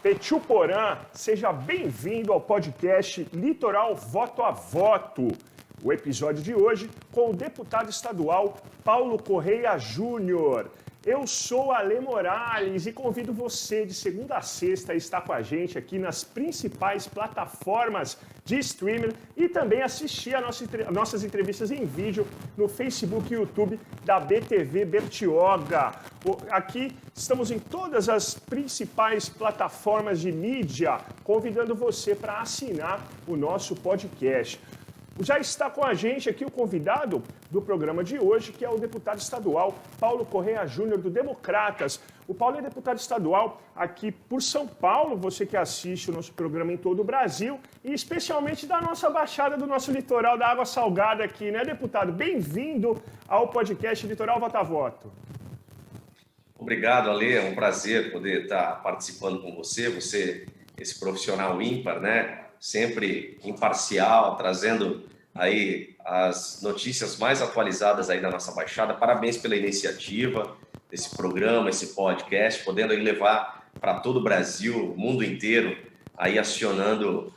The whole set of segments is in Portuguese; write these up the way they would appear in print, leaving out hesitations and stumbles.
Petchuporã, seja bem-vindo ao podcast Litoral Voto a Voto. O episódio de hoje com o deputado estadual Paulo Correia Júnior. Eu sou Ale Morales e convido você de segunda a sexta a estar com a gente aqui nas principais plataformas de streaming e também assistir a nossas entrevistas em vídeo no Facebook e YouTube da BTV Bertioga. Aqui estamos em todas as principais plataformas de mídia, convidando você para assinar o nosso podcast. Já está com a gente aqui o convidado do programa de hoje, que é o deputado estadual Paulo Correia Júnior, do Democratas. O Paulo é deputado estadual aqui por São Paulo, você que assiste o nosso programa em todo o Brasil, e especialmente da nossa baixada, do nosso litoral, da água salgada aqui, né, deputado? Bem-vindo ao podcast Litoral Voto a Voto. Obrigado, Ale. É um prazer poder estar participando com você. Você, esse profissional ímpar, né? Sempre imparcial, trazendo aí as notícias mais atualizadas aí da nossa Baixada. Parabéns pela iniciativa desse programa, esse podcast, podendo aí levar para todo o Brasil, o mundo inteiro, aí acionando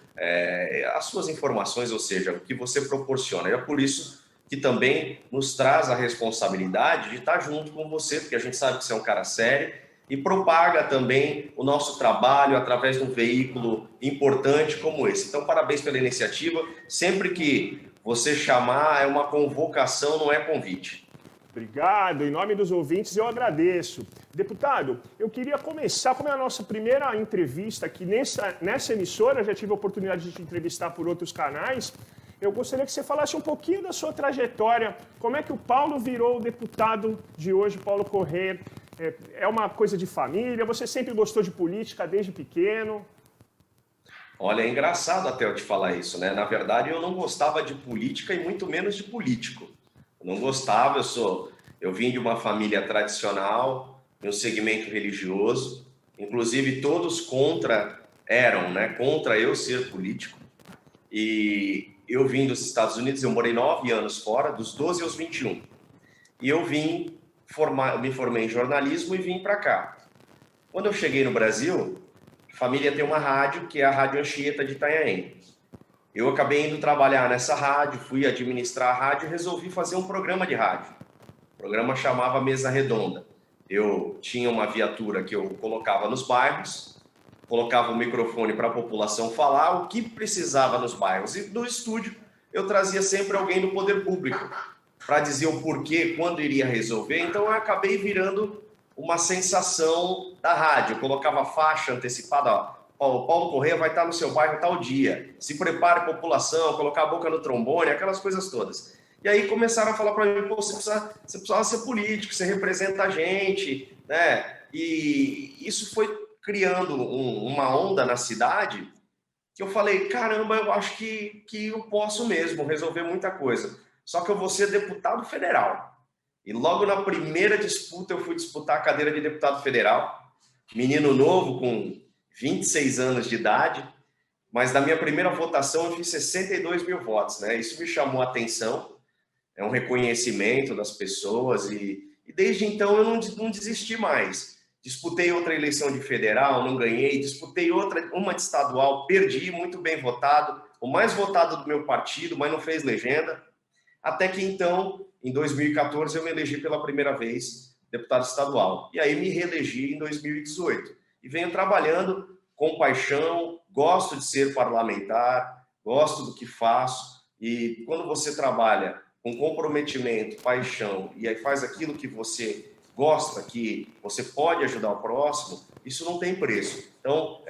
as suas informações, ou seja, o que você proporciona. E é por isso que também nos traz a responsabilidade de estar junto com você, porque a gente sabe que você é um cara sério, e propaga também o nosso trabalho através de um veículo importante como esse. Então, parabéns pela iniciativa. Sempre que você chamar, é uma convocação, não é convite. Obrigado. Em nome dos ouvintes, eu agradeço. Deputado, eu queria começar, como é a nossa primeira entrevista aqui nessa emissora, já tive a oportunidade de te entrevistar por outros canais, eu gostaria que você falasse um pouquinho da sua trajetória, como é que o Paulo virou o deputado de hoje, Paulo Correia. É uma coisa de família? Você sempre gostou de política desde pequeno? Olha, é engraçado até eu te falar isso, né? Na verdade, eu não gostava de política e muito menos de político. Eu não gostava, eu vim de uma família tradicional, de um segmento religioso, inclusive todos eram, né? Contra eu ser político. E eu vim dos Estados Unidos, eu morei 9 anos fora, dos 12 aos 21. E eu me formei em jornalismo e vim para cá. Quando eu cheguei no Brasil, a família tem uma rádio, que é a Rádio Anchieta de Itanhaém. Eu acabei indo trabalhar nessa rádio, fui administrar a rádio e resolvi fazer um programa de rádio. O programa chamava Mesa Redonda. Eu tinha uma viatura que eu colocava nos bairros, colocava o microfone para a população falar o que precisava nos bairros. E no estúdio eu trazia sempre alguém do poder público para dizer o porquê, quando iria resolver. Então eu acabei virando uma sensação da rádio. Eu colocava faixa antecipada, ó, Paulo Correia vai estar no seu bairro tal dia, se prepare população, colocar a boca no trombone, aquelas coisas todas. E aí começaram a falar para mim, pô, você precisava ser político, você representa a gente, né? E isso foi criando uma onda na cidade que eu falei, caramba, eu acho que eu posso mesmo resolver muita coisa. Só que eu vou ser deputado federal. E logo na primeira disputa eu fui disputar a cadeira de deputado federal. Menino novo, com 26 anos de idade. Mas na minha primeira votação eu fiz 62 mil votos, né? Isso me chamou a atenção. É um reconhecimento das pessoas. E desde então eu não desisti mais. Disputei outra eleição de federal, não ganhei. Disputei uma de estadual, perdi, muito bem votado. O mais votado do meu partido, mas não fez legenda. Até que então, em 2014, eu me elegi pela primeira vez deputado estadual. E aí me reelegi em 2018. E venho trabalhando com paixão, gosto de ser parlamentar, gosto do que faço. E quando você trabalha com comprometimento, paixão, e aí faz aquilo que você gosta, que você pode ajudar o próximo, isso não tem preço. Então,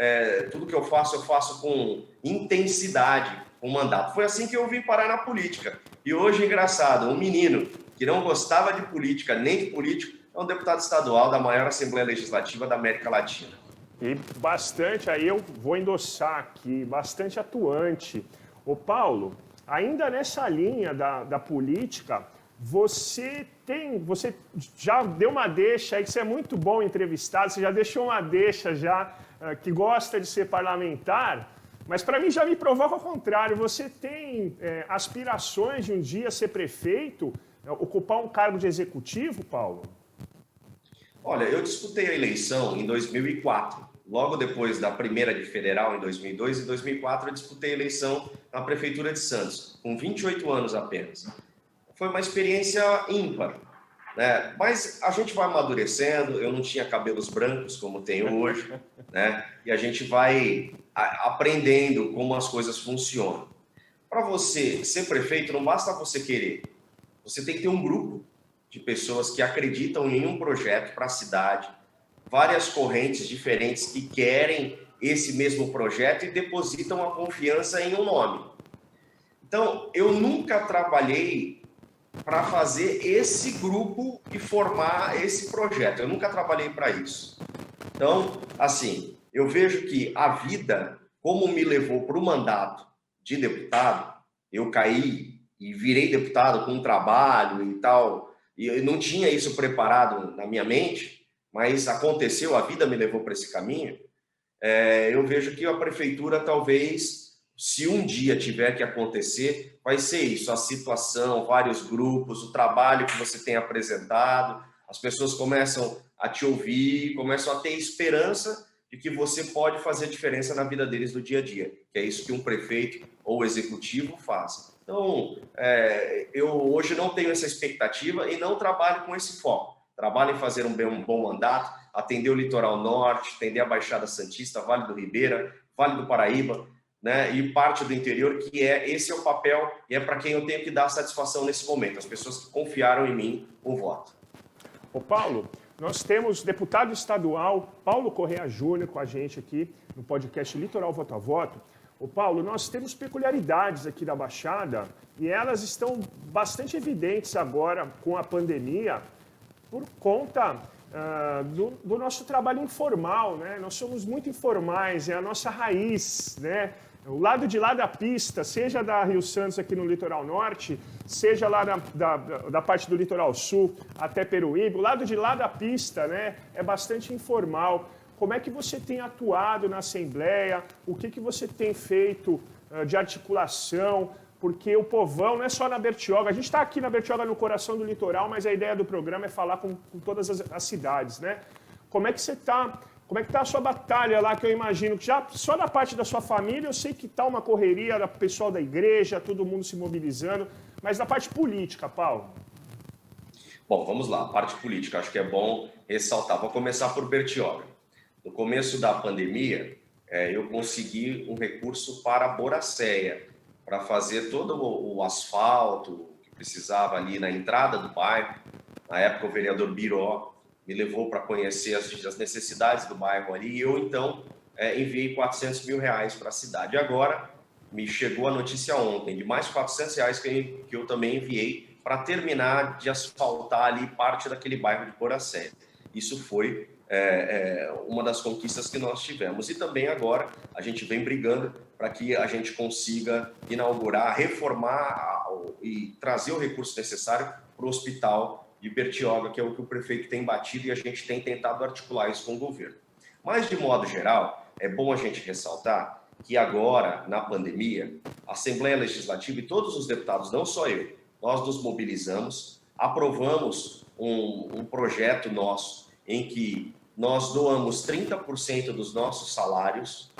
tudo que eu faço com intensidade, com mandato. Foi assim que eu vim parar na política. E hoje, engraçado, um menino que não gostava de política, nem de político, é um deputado estadual da maior Assembleia Legislativa da América Latina. E bastante, aí eu vou endossar aqui, bastante atuante. Ô Paulo, ainda nessa linha da política, você já deu uma deixa aí, que você é muito bom entrevistado, você já deixou uma deixa já, que gosta de ser parlamentar, mas para mim já me provoca ao contrário. Você tem aspirações de um dia ser prefeito, ocupar um cargo de executivo, Paulo? Olha, eu disputei a eleição em 2004, logo depois da primeira de federal, em 2002, em 2004 eu disputei a eleição na Prefeitura de Santos, com 28 anos apenas. Foi uma experiência ímpar, né? Mas a gente vai amadurecendo, eu não tinha cabelos brancos como tenho hoje, né? E a gente vai aprendendo como as coisas funcionam. Para você ser prefeito, não basta você querer, você tem que ter um grupo de pessoas que acreditam em um projeto para a cidade, várias correntes diferentes que querem esse mesmo projeto e depositam a confiança em um nome. Então, eu nunca trabalhei para fazer esse grupo e formar esse projeto. Eu nunca trabalhei para isso. Então, assim, eu vejo que a vida, como me levou para o mandato de deputado, eu caí e virei deputado com um trabalho e tal, e eu não tinha isso preparado na minha mente, mas aconteceu, a vida me levou para esse caminho. Eu vejo que a prefeitura talvez, se um dia tiver que acontecer, vai ser isso, a situação, vários grupos, o trabalho que você tem apresentado, as pessoas começam a te ouvir, começam a ter esperança de que você pode fazer diferença na vida deles do dia a dia, que é isso que um prefeito ou executivo faz. Então, eu hoje não tenho essa expectativa e não trabalho com esse foco. Trabalho em fazer um bom mandato, atender o Litoral Norte, atender a Baixada Santista, Vale do Ribeira, Vale do Paraíba, né, e parte do interior, que esse é o papel e é para quem eu tenho que dar satisfação nesse momento, as pessoas que confiaram em mim o voto. Ô Paulo, nós temos deputado estadual Paulo Correia Júnior com a gente aqui no podcast Litoral Voto a Voto. Ô Paulo, nós temos peculiaridades aqui da Baixada e elas estão bastante evidentes agora com a pandemia por conta do nosso trabalho informal, né? Nós somos muito informais, é a nossa raiz, né? O lado de lá da pista, seja da Rio Santos aqui no litoral norte, seja lá da parte do litoral sul até Peruíbe, o lado de lá da pista, né, é bastante informal. Como é que você tem atuado na Assembleia? O que você tem feito de articulação? Porque o povão não é só na Bertioga. A gente está aqui na Bertioga, no coração do litoral, mas a ideia do programa é falar com todas as cidades, né? Como é que você está? Como é que está a sua batalha lá, que eu imagino que já só da parte da sua família, eu sei que está uma correria do pessoal da igreja, todo mundo se mobilizando, mas da parte política, Paulo? Bom, vamos lá, a parte política, acho que é bom ressaltar. Vou começar por Bertioga. No começo da pandemia, eu consegui um recurso para Boracéia, para fazer todo o asfalto que precisava ali na entrada do bairro. Na época, o vereador Biró me levou para conhecer as necessidades do bairro ali, e eu, então, enviei R$400 mil para a cidade. Agora, me chegou a notícia ontem de mais R$400 que eu também enviei para terminar de asfaltar ali parte daquele bairro de Boracéia. Isso foi uma das conquistas que nós tivemos. E também agora a gente vem brigando para que a gente consiga inaugurar, reformar e trazer o recurso necessário para o hospital de Bertioga, que é o que o prefeito tem batido e a gente tem tentado articular isso com o governo. Mas, de modo geral, é bom a gente ressaltar que agora, na pandemia, a Assembleia Legislativa e todos os deputados, não só eu, nós nos mobilizamos, aprovamos um projeto nosso em que nós doamos 30% dos nossos salários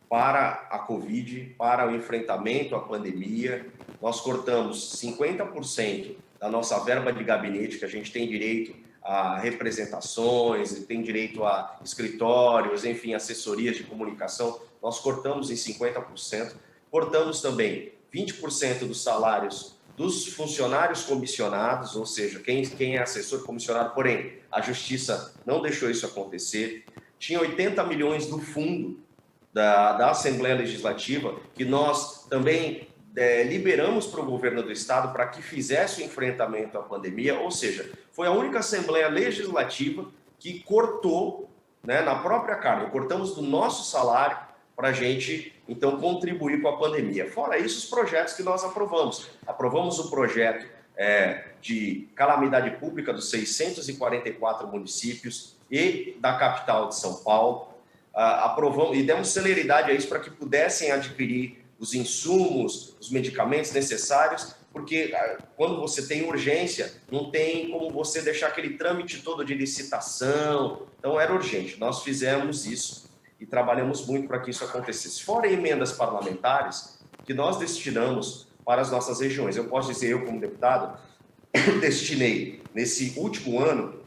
para a Covid, para o enfrentamento à pandemia. Nós cortamos 50% da nossa verba de gabinete, que a gente tem direito a representações, tem direito a escritórios, enfim, assessorias de comunicação. Nós cortamos em 50%. Cortamos também 20% dos salários dos funcionários comissionados, ou seja, quem é assessor comissionado, porém, a Justiça não deixou isso acontecer. Tinha 80 milhões do fundo da Assembleia Legislativa, que nós também liberamos para o governo do Estado para que fizesse o enfrentamento à pandemia, ou seja, foi a única Assembleia Legislativa que cortou, né, na própria carga, cortamos do nosso salário para a gente, então, contribuir com a pandemia. Fora isso, os projetos que nós aprovamos. Aprovamos o projeto de calamidade pública dos 644 municípios e da capital de São Paulo. Aprovamos e demos celeridade a isso para que pudessem adquirir os insumos, os medicamentos necessários, porque quando você tem urgência, não tem como você deixar aquele trâmite todo de licitação. Então, era urgente. Nós fizemos isso e trabalhamos muito para que isso acontecesse. Fora emendas parlamentares que nós destinamos para as nossas regiões. Eu posso dizer, eu como deputado, destinei nesse último ano,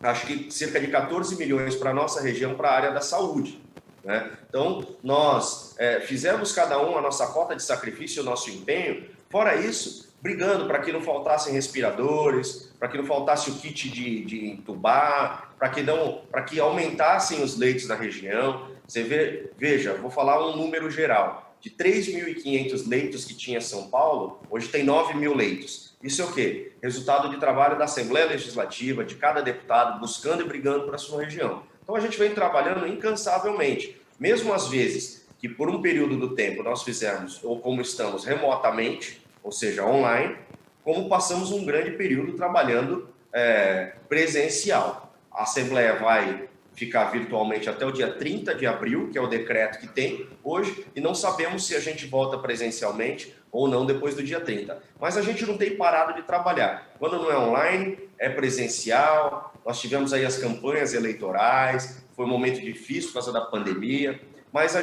acho que cerca de 14 milhões para a nossa região, para a área da saúde, né? Então, nós fizemos cada um a nossa cota de sacrifício, o nosso empenho. Fora isso, brigando para que não faltassem respiradores, para que não faltasse o kit de entubar, para que aumentassem os leitos na região. Você veja, vou falar um número geral. De 3.500 leitos que tinha São Paulo, hoje tem 9.000 leitos. Isso é o quê? Resultado de trabalho da Assembleia Legislativa, de cada deputado buscando e brigando para a sua região. Então a gente vem trabalhando incansavelmente. Mesmo às vezes que por um período do tempo nós fizermos, ou como estamos remotamente, ou seja, online, como passamos um grande período trabalhando presencial. A Assembleia vai ficar virtualmente até o dia 30 de abril, que é o decreto que tem hoje, e não sabemos se a gente volta presencialmente ou não depois do dia 30. Mas a gente não tem parado de trabalhar. Quando não é online, é presencial. Nós tivemos aí as campanhas eleitorais, foi um momento difícil por causa da pandemia, mas a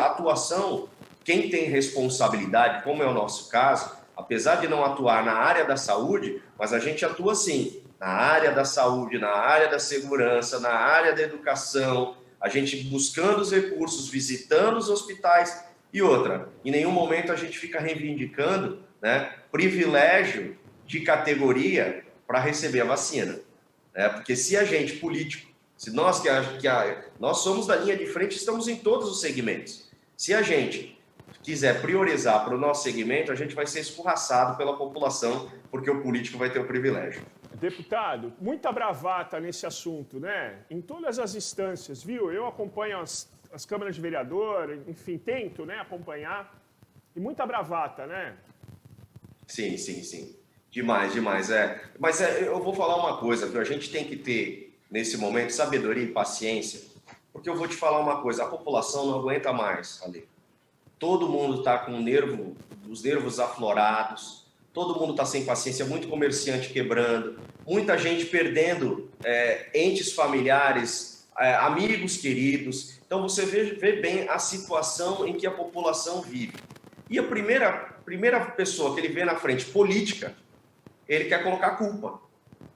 atuação, quem tem responsabilidade, como é o nosso caso, apesar de não atuar na área da saúde, mas a gente atua sim, na área da saúde, na área da segurança, na área da educação, a gente buscando os recursos, visitando os hospitais e outra. Em nenhum momento a gente fica reivindicando, né, privilégio de categoria para receber a vacina, né? Porque se a gente, político, se nós nós somos da linha de frente, estamos em todos os segmentos. Se a gente quiser priorizar para o nosso segmento, a gente vai ser escorraçado pela população, porque o político vai ter o privilégio. Deputado, muita bravata nesse assunto, né? Em todas as instâncias, viu? Eu acompanho as câmaras de vereador, enfim, tento, né, acompanhar. E muita bravata, né? Sim, sim, sim. Demais, demais. Mas eu vou falar uma coisa, que a gente tem que ter, nesse momento, sabedoria e paciência, porque eu vou te falar uma coisa, a população não aguenta mais, Ale. Todo mundo está com os nervos aflorados, todo mundo está sem paciência, muito comerciante quebrando, muita gente perdendo entes familiares, amigos queridos. Então você vê bem a situação em que a população vive. E a primeira pessoa que ele vê na frente, política, ele quer colocar culpa,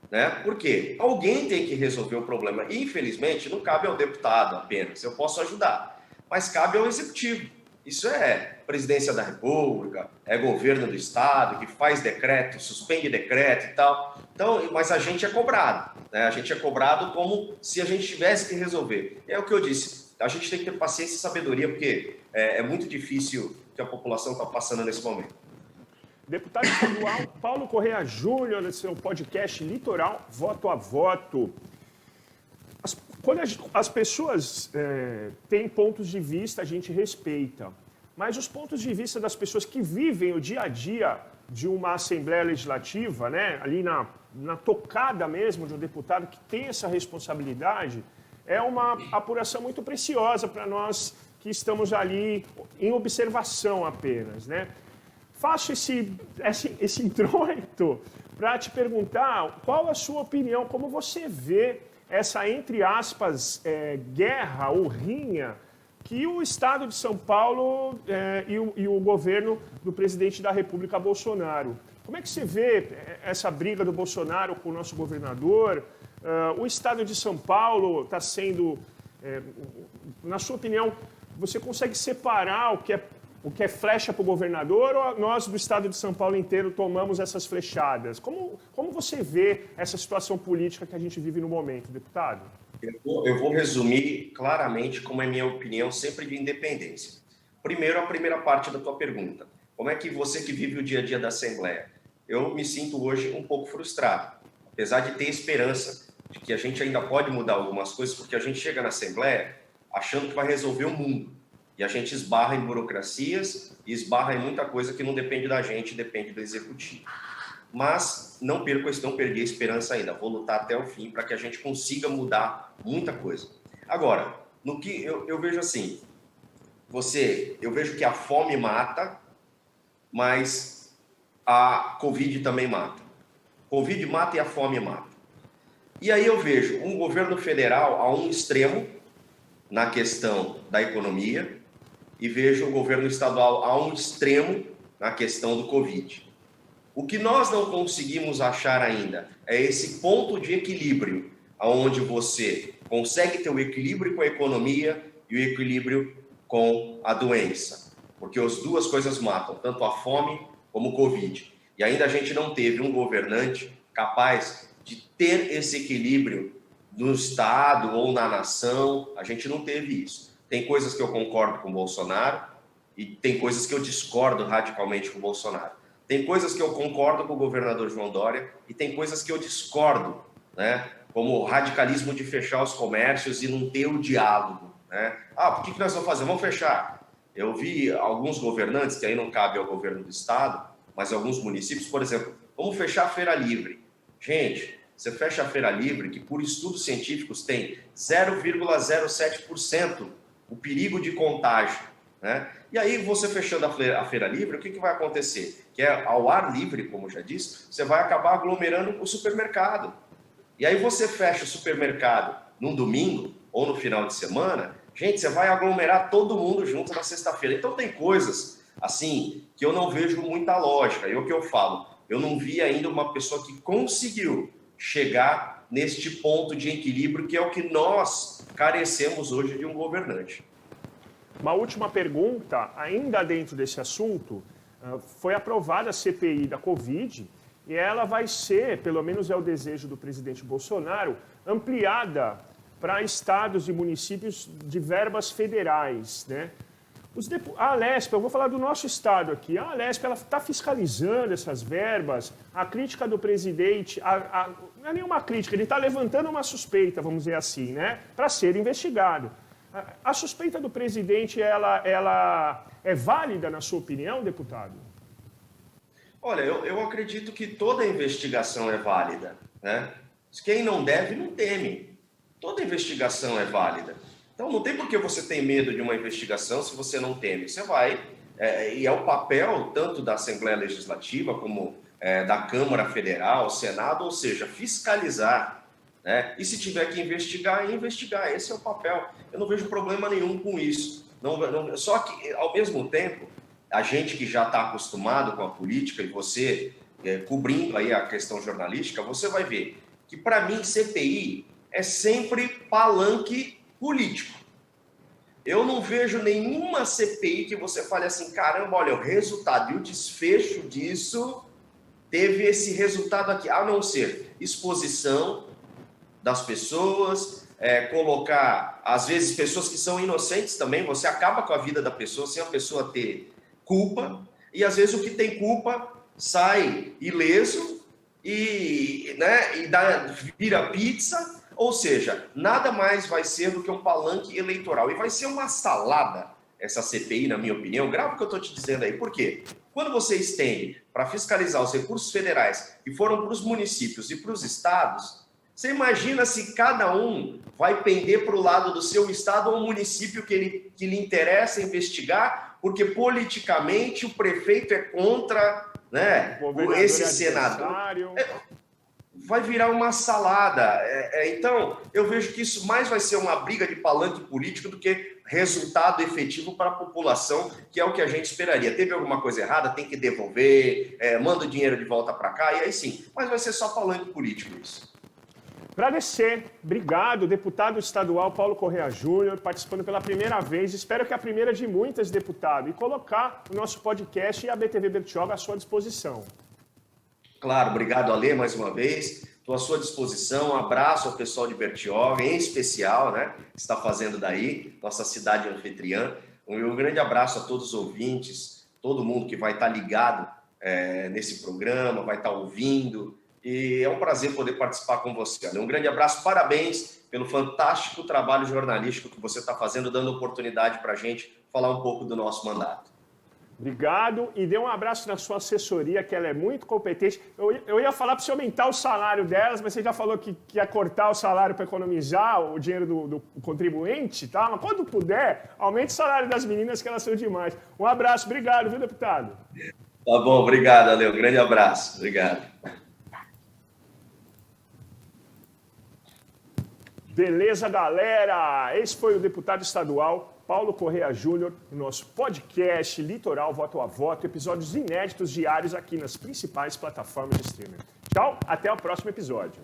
né? Por quê? Alguém tem que resolver o problema. E, infelizmente, não cabe ao deputado apenas, eu posso ajudar, mas cabe ao executivo. Isso é presidência da República, é governo do Estado, que faz decreto, suspende decreto e tal. Então, mas a gente é cobrado, né? A gente é cobrado como se a gente tivesse que resolver. É o que eu disse, a gente tem que ter paciência e sabedoria, porque é muito difícil o que a população está passando nesse momento. Deputado estadual Paulo Correia Júnior, no seu podcast Litoral, Voto a Voto. Quando as pessoas têm pontos de vista, a gente respeita. Mas os pontos de vista das pessoas que vivem o dia a dia de uma Assembleia Legislativa, né, ali na tocada mesmo de um deputado que tem essa responsabilidade, é uma apuração muito preciosa para nós que estamos ali em observação apenas, né? Faço esse introito para te perguntar qual a sua opinião, como você vê essa, entre aspas, guerra ou rinha que o Estado de São Paulo e o governo do presidente da República, Bolsonaro. Como é que você vê essa briga do Bolsonaro com o nosso governador? O Estado de São Paulo está sendo, na sua opinião, você consegue separar o que é flecha para o governador, ou nós do Estado de São Paulo inteiro tomamos essas flechadas? Como você vê essa situação política que a gente vive no momento, deputado? Eu vou resumir claramente como é minha opinião sempre de independência. Primeiro, a primeira parte da tua pergunta. Como é que você que vive o dia a dia da Assembleia? Eu me sinto hoje um pouco frustrado, apesar de ter esperança de que a gente ainda pode mudar algumas coisas, porque a gente chega na Assembleia achando que vai resolver o mundo. E a gente esbarra em burocracias e esbarra em muita coisa que não depende da gente, depende do executivo. Mas não perdi a esperança ainda. Vou lutar até o fim para que a gente consiga mudar muita coisa. Agora, no que eu vejo assim, eu vejo que a fome mata, mas a Covid também mata. Covid mata e a fome mata. E aí eu vejo um governo federal a um extremo, na questão da economia e vejo o governo estadual a um extremo na questão do Covid. O que nós não conseguimos achar ainda é esse ponto de equilíbrio, onde você consegue ter o equilíbrio com a economia e o equilíbrio com a doença, porque as duas coisas matam, tanto a fome como o Covid. E ainda a gente não teve um governante capaz de ter esse equilíbrio no Estado ou na nação, a gente não teve isso. Tem coisas que eu concordo com o Bolsonaro e tem coisas que eu discordo radicalmente com o Bolsonaro. Tem coisas que eu concordo com o governador João Dória e tem coisas que eu discordo, né? Como o radicalismo de fechar os comércios e não ter o diálogo, né? Por que nós vamos fazer? Vamos fechar. Eu vi alguns governantes, que aí não cabe ao governo do Estado, mas alguns municípios, por exemplo, vamos fechar a Feira Livre. Gente, você fecha a Feira Livre, que por estudos científicos tem 0,07% o perigo de contágio, né? E aí, você fechando a Feira Livre, o que vai acontecer? Que é ao ar livre, como já disse, você vai acabar aglomerando o supermercado. E aí você fecha o supermercado num domingo ou no final de semana, gente, você vai aglomerar todo mundo junto na sexta-feira. Então tem coisas, assim, que eu não vejo muita lógica. E o que eu falo, eu não vi ainda uma pessoa que conseguiu chegar neste ponto de equilíbrio, que é o que nós carecemos hoje de um governante. Uma última pergunta, ainda dentro desse assunto, foi aprovada a CPI da Covid e ela vai ser, pelo menos é o desejo do presidente Bolsonaro, ampliada para estados e municípios de verbas federais, né? A Alesp, eu vou falar do nosso estado aqui, a Alesp está fiscalizando essas verbas, a crítica do presidente, não é nenhuma crítica, ele está levantando uma suspeita, vamos dizer assim, né, para ser investigado. A suspeita do presidente, ela é válida, na sua opinião, deputado? Olha, eu acredito que toda investigação é válida, né? Quem não deve, não teme. Toda investigação é válida. Então, não tem por que você ter medo de uma investigação se você não teme. Você vai, e é o papel tanto da Assembleia Legislativa como da Câmara Federal, Senado, ou seja, fiscalizar, né? E se tiver que investigar, investigar. Esse é o papel. Eu não vejo problema nenhum com isso. Só que, ao mesmo tempo, a gente que já está acostumado com a política e você cobrindo aí a questão jornalística, você vai ver que, para mim, CPI é sempre palanque político. Eu não vejo nenhuma CPI que você fale assim, caramba, olha, o resultado e o desfecho disso teve esse resultado aqui, a não ser exposição das pessoas, colocar, às vezes, pessoas que são inocentes também, você acaba com a vida da pessoa sem a pessoa ter culpa, e às vezes o que tem culpa sai ileso e vira pizza. Ou seja, nada mais vai ser do que um palanque eleitoral. E vai ser uma salada essa CPI, na minha opinião. Grava o que eu estou te dizendo aí. Por quê? Quando vocês têm para fiscalizar os recursos federais que foram para os municípios e para os estados, você imagina se cada um vai pender para o lado do seu estado ou município que lhe interessa investigar, porque politicamente o prefeito é contra, né, esse senador. Vai virar uma salada. Então, eu vejo que isso mais vai ser uma briga de palanque político do que resultado efetivo para a população, que é o que a gente esperaria. Teve alguma coisa errada, tem que devolver, manda o dinheiro de volta para cá, e aí sim. Mas vai ser só palanque político isso. Agradecer. Obrigado, deputado estadual Paulo Correa Júnior, participando pela primeira vez. Espero que a primeira de muitas, deputado. E colocar o nosso podcast e a BTV Bertioga à sua disposição. Claro, obrigado, Ale, mais uma vez. Estou à sua disposição. Um abraço ao pessoal de Bertioga, em especial, né, que está fazendo daí, nossa cidade anfitriã. Um grande abraço a todos os ouvintes, todo mundo que vai estar ligado nesse programa, vai estar ouvindo. E é um prazer poder participar com você, Ale. Um grande abraço, parabéns pelo fantástico trabalho jornalístico que você está fazendo, dando oportunidade para a gente falar um pouco do nosso mandato. Obrigado e dê um abraço na sua assessoria, que ela é muito competente. Eu ia falar para você aumentar o salário delas, mas você já falou que ia cortar o salário para economizar o dinheiro do contribuinte, tá? Mas quando puder, aumente o salário das meninas, que elas são demais. Um abraço, obrigado, viu, deputado? Tá bom, obrigado, Ale. Um grande abraço. Obrigado. Beleza, galera? Esse foi o deputado estadual Paulo Correia Júnior, no nosso podcast Litoral Voto a Voto, episódios inéditos diários aqui nas principais plataformas de streaming. Tchau, até o próximo episódio.